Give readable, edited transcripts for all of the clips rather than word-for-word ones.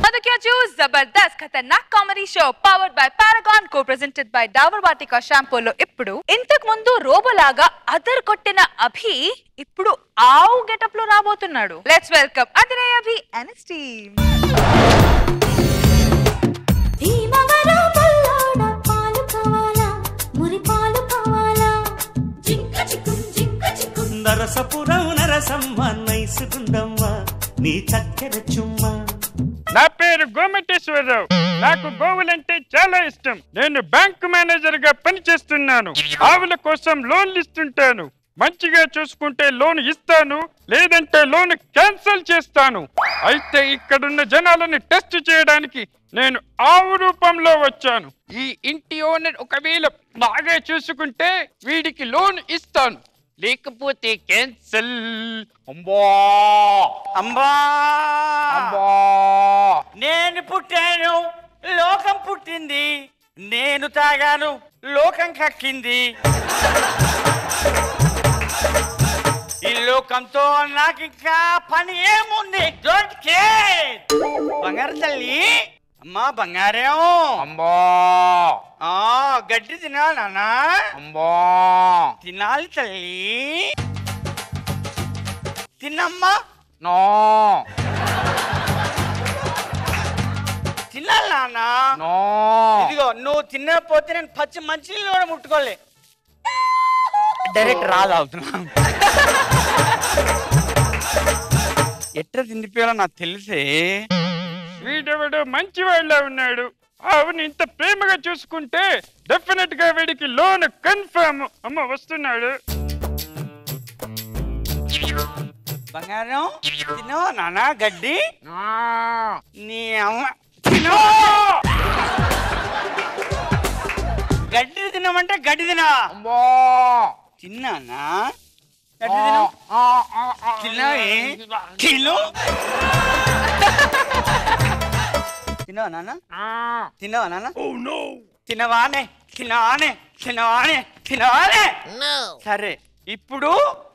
मधु क्या चूज Jabardasth Khatarnak comedy show powered by Paragon co presented by Dabur Vatika షాంపూలో ఇప్పుడు ఇంతకు ముందు రోబోలాగా అదర్ కొట్టిన అభి ఇప్పుడు ఆవు గెటప్ లో రాబోతున్నాడు. Let's welcome Adire Abhi and his team. ధీమవరో బల్లోడ పాలు కావాలా మురి పాలు కావాలా జింక చిక్కుం నరసపురం నరసమ్మ నైసుకుందమ్మ నీ చక్కెర చుమ్మా. నా పేరు గోమటేశ్వరరావు. నాకు గోవులంటే చాలా ఇష్టం. నేను బ్యాంక్ మేనేజర్ గా పనిచేస్తున్నాను. ఆవుల కోసం లోన్లు ఇస్తుంటాను. మంచిగా చూసుకుంటే లోన్ ఇస్తాను, లేదంటే లోన్ క్యాన్సిల్ చేస్తాను. అయితే ఇక్కడున్న జనాలను టెస్ట్ చేయడానికి నేను ఆవు రూపంలో వచ్చాను. ఈ ఇంటి ఓనర్ ఒకవేళ బాగా చూసుకుంటే వీడికి లోన్ ఇస్తాను, లేకపోతే క్యాన్సిల్. అంబా అంబా అంబా నేను పుట్టాను, లోకం పుట్టింది. నేను తాగాను, లోకం కక్కింది. ఈ లోకంతో నాకు ఇంకా పని ఏముంది? Don't care. బంగారు తల్లి, అమ్మా బంగారం. అంబా గడ్డి తినాలి నాన్న. అంబా తినాలి తల్లి, తిన్నమ్మా. నో తినాలి నాన్న. నో ఇదిగో నువ్వు తినకపోతే నేను పచ్చి మంచినీళ్ళు కూడా ముట్టుకోలే. డైరెక్ట్ రాదు అవుతున్నా. ఎట్లా తిండిపోయాలో నాకు తెలిసే. వీడెవడు మంచి వాళ్ళ ఉన్నాడు. ఆవుని ఇంత ప్రేమగా చూసుకుంటే డెఫినెట్ గా వీడికి లోన్ కన్ఫర్మ్. అమ్మ వస్తున్నాడు. బంగారం తినో నాన్న గడ్డి. నీ అమ్మ తినో. గడ్డి తినమంటే గడ్డి తినా. తిన్నానా? గడ్డి తిను. తిన్నావే? తిను. తినవా నాన్న? తినవా నాన్న? తినవానే తినవానే తినవానే తినవానే. సరే ఇప్పుడు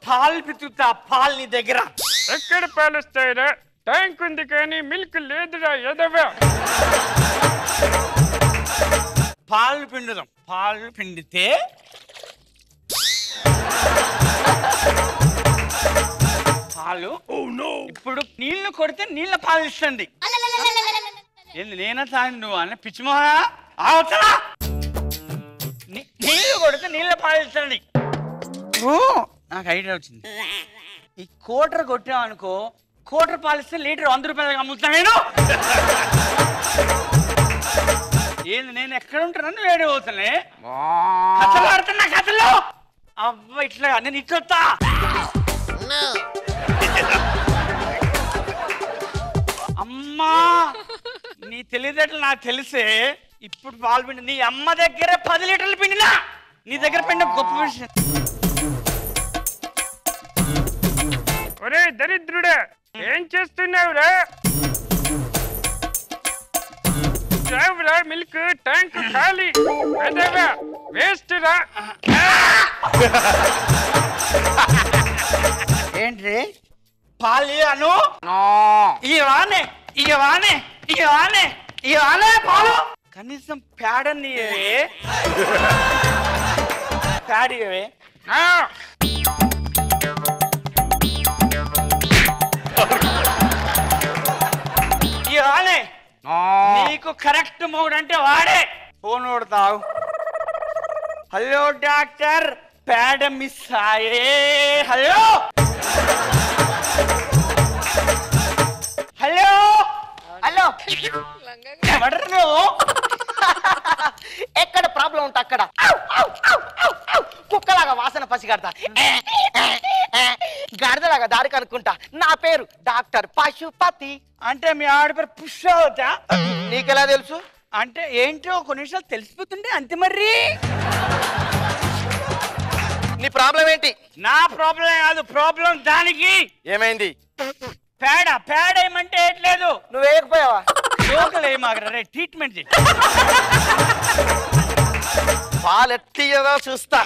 పాలు పితుకుతా. పాలు నీ దగ్గర. ఎక్కడ పాలు వస్తాయిరా? ట్యాంక్ ఉంది కానీ మిల్క్ లేదురా ఎదవా. పాలు పిండుదాం. పాలు పిండితే పాలు. ఇప్పుడు నీళ్లు కొడితే నీళ్ళ పాలు ఇస్తుంది. ఏంది నేనే తాగి నువ్వు అన్న పిచ్చిమోహా? అవతలా నీళ్లు కొడితే నీళ్ళ పాలు ఇస్తుంది. నాకు ఐడియా వచ్చింది. ఈ కోటర్ కొట్టామనుకో, కోటర్ పాలు ఇస్తే లీటర్ 100 రూపాయలు అమ్ముతా నేను. ఏంది నేను ఎక్కడ ఉంటానని వేడి పోతానే. కథలు ఆడుతున్నా కథలు. అవ్వ ఇట్లా నేను ఇట్లొస్తా. అమ్మా నీ తెలియదట్లు నాకు తెలిసే. ఇప్పుడు పాలు పిండి నీ అమ్మ దగ్గర 10 లీటర్లు పిండినా నీ దగ్గర పిండి గొప్ప విషయం. ఒరే దరిద్రుడా, ఏం చేస్తున్నావురా? మిల్క్ ట్యాంక్ ఖాళీ. ఎదవా వేస్ట్ రా. ఏంటి పాలు అను? ఇవానే ఇవానే ఇవానే ఇవానే పాలు. కనీసం పేడని పేడివే. ఇవానే నీకు కరెక్ట్ మోడ్ అంటే వాడే. ఫోన్ కొడతావు. హలో డాక్టర్, పేడ మిస్ ఆయే. హలో హలో హలో ఎవరు? ఎక్కడ ప్రాబ్లం ఉంటే అక్కడ కుక్కలాగా వాసన పసిగడతా, గడదలాగా దారి కనుక్కుంటా. నా పేరు డాక్టర్ పశుపతి. అంటే మీ ఆవిడ పేరు పుష్ అవుతా? నీకెలా తెలుసు? అంటే ఏంటో కొన్ని నిమిషాలు తెలిసిపోతుంటే అంతే. మరి నీ ప్రాబ్లం ఏంటి? నా ప్రాబ్లం కాదు, ప్రాబ్లం దానికి. ఏమైంది? పేడ పేడ ఏమంటే ఏట్లేదు. నువ్వు వేయకపోయావా? లోకల్ ఏమాగరా ట్రీట్మెంట్ చేయి. పాలు ఎట్టియదో చూస్తా.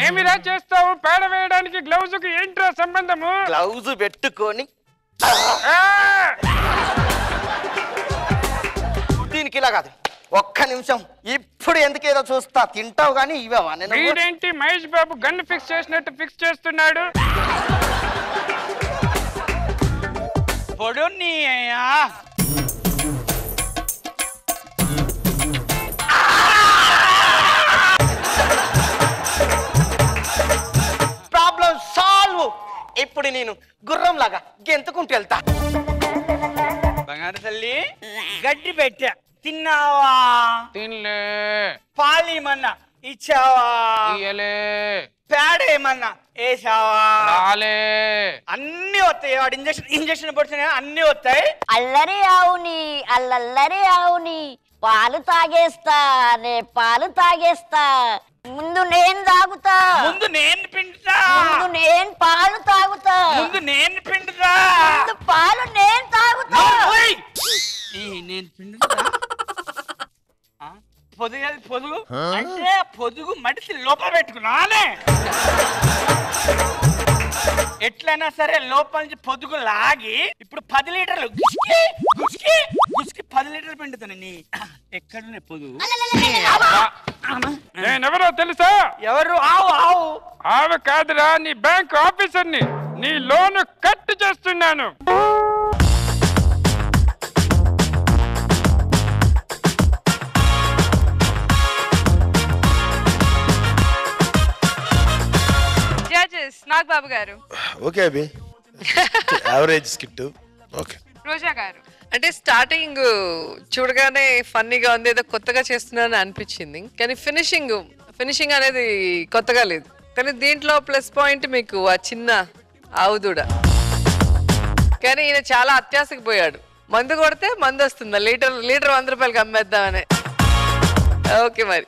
ఏమిరా చేస్తావు? పేడ వేయడానికి గ్లౌజ్ కి ఏంట్రా సంబంధము? గ్లౌజ్ పెట్టుకొని ఇలా కాదు, ఒక్క నిమిషం. ఇప్పుడు ఎందుకేదో చూస్తా, తింటావు కానీ ఇవేవా నేను. వీడేంటి మహేష్ బాబు గన్ను ఫిక్స్ చేసినట్టు ఫిక్స్ చేస్తున్నాడు? పొడు నీ ప్రాబ్లం సాల్వ్. ఇప్పుడు నేను గుర్రం లాగా గెంతుకుంటూ వెళ్తా. బంగారు తల్లి గడ్డి పెట్టా, తిన్నావా? తినలే. పాలేమన్నా ఇచ్చావా? ఇయ్యలే. పేడ ఏమన్నా వేసావా? రాలే. అన్ని వస్తాయి. వాడు ఇంజక్షన్ పడుతున్నాయి, అన్ని వస్తాయి. అల్లరి ఆవుని అల్లల్లరి ఆవుని పాలు తాగేస్తా, నే పాలు తాగేస్తా. ముందు నేను తాగుతా, ముందు నేను పిండుతా, ముందు నేను పాలు తాగుతా, ముందు నేను పిండుతా, ముందు పాలు నేను తాగుతా. ఓయ్! నేను పిండుతా. పొదుగు పొదుగు అంటే పొదుగు మడిసి లోపల పెట్టుకున్నానే. ఎట్లయినా సరే లోపల నుంచి పొదుగు లాగి ఇప్పుడు 10 లీటర్లు గుసికి గుసికి గుసికి 10 లీటర్లు పిండుతాను. నీ ఎక్కడనే పొదుగు. నేనెవరో తెలుసా? ఎవరు? ఆవు ఆవు ఆవు కాదురా, నీ బ్యాంక్ ఆఫీసర్ని. నీ లోను కట్ చేస్తున్నాను. జడ్జెస్ నాగబాబు గారు, ఓకే అభి, యావరేజ్ స్కిట్. ఓకే రోజా గారు. అంటే స్టార్టింగ్ చూడగానే ఫన్నీగా ఉంది, ఏదో కొత్తగా చేస్తున్నానని అనిపించింది. కానీ ఫినిషింగ్ అనేది కొత్తగా లేదు. కానీ దీంట్లో ప్లస్ పాయింట్ మీకు ఆ చిన్న ఆవుదూడ. కానీ ఈయన చాలా అత్యాశకు పోయాడు. మందు కొడితే మందు వస్తుందా, లీటర్ 100 రూపాయలకి అమ్మేద్దామని. ఓకే మరి.